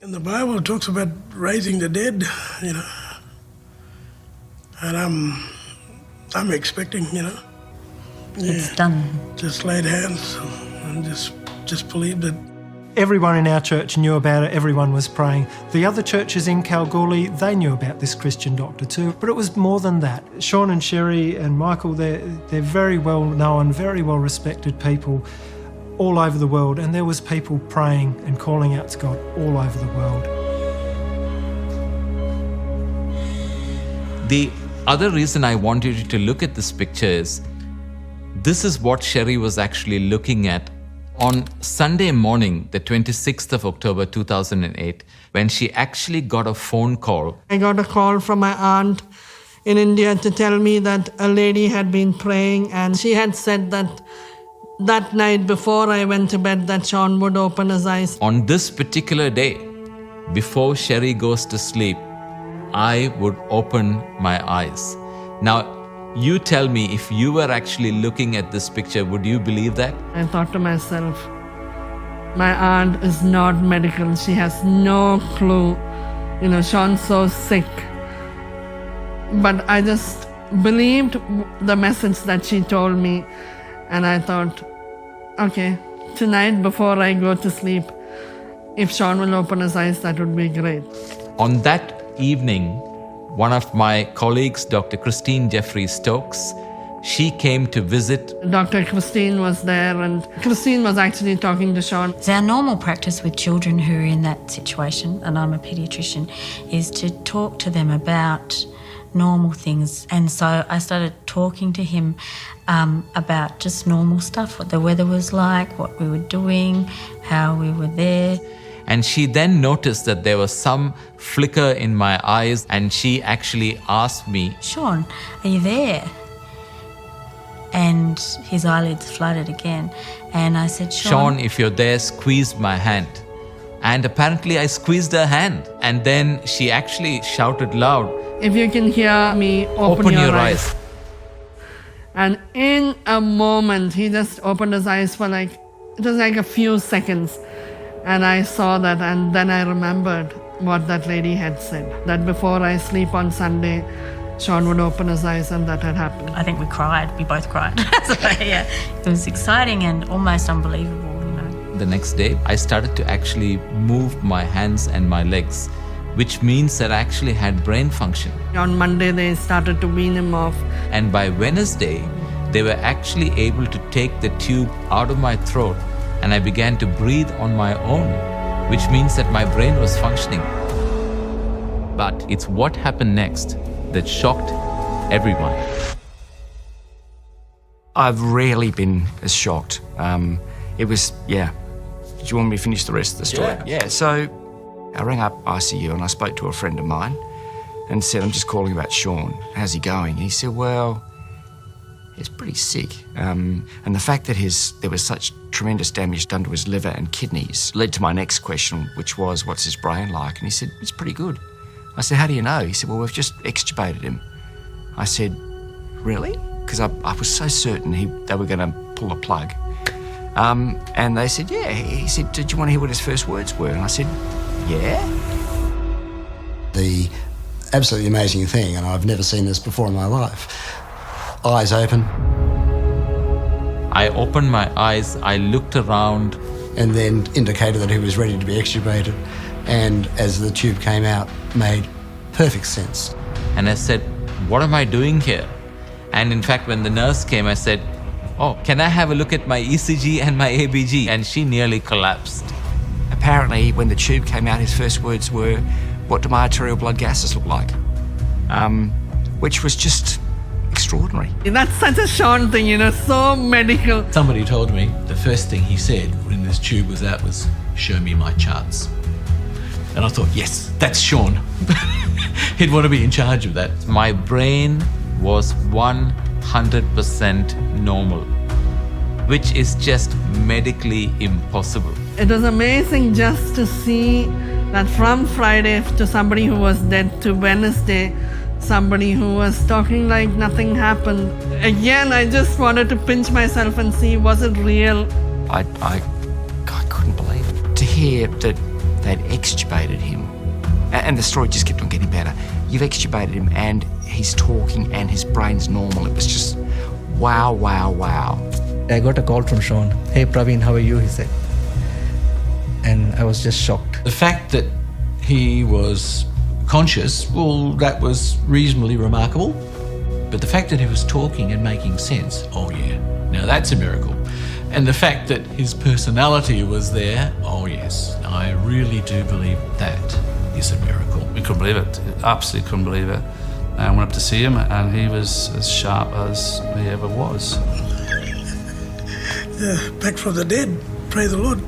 And the Bible talks about raising the dead, and I'm expecting, It's done. Just laid hands and just believed it. Everyone in our church knew about it, everyone was praying. The other churches in Kalgoorlie, they knew about this Christian doctor too, but it was more than that. Sean and Sherry and Michael, they're very well known, very well respected people all over the world, and there was people praying and calling out to God all over the world. The other reason I wanted you to look at this picture is, this is what Sherry was actually looking at on Sunday morning, the 26th of October 2008, when she actually got a phone call. I got a call from my aunt in India to tell me that a lady had been praying, and she had said that night before I went to bed that Sean would open his eyes. On this particular day, before Sherry goes to sleep, I would open my eyes. Now, you tell me, if you were actually looking at this picture, would you believe that? I thought to myself, my aunt is not medical. She has no clue. Sean's so sick. But I just believed the message that she told me. And I thought, okay, tonight before I go to sleep, if Sean will open his eyes, that would be great. On that evening, one of my colleagues, Dr. Christine Jeffrey-Stokes, she came to visit. Dr. Christine was there, and Christine was actually talking to Sean. It's our normal practice with children who are in that situation, and I'm a paediatrician, is to talk to them about normal things. And so I started talking to him about just normal stuff, what the weather was like, what we were doing, how we were there. And she then noticed that there was some flicker in my eyes, and she actually asked me, Sean, are you there? And his eyelids fluttered again. And I said, Sean, if you're there, squeeze my hand. And apparently I squeezed her hand. And then she actually shouted loud, if you can hear me, open your eyes. And in a moment, he just opened his eyes for it was like a few seconds. And I saw that, and then I remembered what that lady had said, that before I sleep on Sunday, Sean would open his eyes, and that had happened. I think we cried. We both cried. So, yeah, it was exciting and almost unbelievable, The next day, I started to actually move my hands and my legs, which means that I actually had brain function. On Monday, they started to wean him off. And by Wednesday, they were actually able to take the tube out of my throat, and I began to breathe on my own, which means that my brain was functioning. But it's what happened next that shocked everyone. I've rarely been as shocked. It was, Do you want me to finish the rest of the story? Yeah. So I rang up ICU and I spoke to a friend of mine and said, I'm just calling about Sean. How's he going? And he said, well, he's pretty sick. And the fact that there was such tremendous damage done to his liver and kidneys led to my next question, which was, what's his brain like? And he said, it's pretty good. I said, how do you know? He said, well, we've just extubated him. I said, really? Because I was so certain they were going to pull a plug. And they said, yeah. He said, did you want to hear what his first words were? And I said, yeah. The absolutely amazing thing, and I've never seen this before in my life, eyes open. I opened my eyes, I looked around. And then indicated that he was ready to be extubated. And as the tube came out, made perfect sense. And I said, what am I doing here? And in fact, when the nurse came, I said, oh, can I have a look at my ECG and my ABG? And she nearly collapsed. Apparently, when the tube came out, his first words were, what do my arterial blood gases look like? Which was just extraordinary. That's such a Sean thing, so medical. Somebody told me the first thing he said when this tube was out was, show me my charts. And I thought, yes, that's Sean. He'd want to be in charge of that. My brain was 100% normal, which is just medically impossible. It was amazing just to see that from Friday to somebody who was dead to Wednesday, somebody who was talking like nothing happened. Again, I just wanted to pinch myself and see, was it real? I couldn't believe it. To hear that they'd extubated him. And the story just kept on getting better. You've extubated him and he's talking and his brain's normal. It was just wow, wow, wow. I got a call from Sean. Hey Praveen, how are you? He said. And I was just shocked. The fact that he was conscious, well, that was reasonably remarkable. But the fact that he was talking and making sense, oh yeah, now that's a miracle. And the fact that his personality was there, oh yes, I really do believe that is a miracle. We couldn't believe it, absolutely couldn't believe it. I went up to see him and he was as sharp as he ever was. Back from the dead, praise the Lord.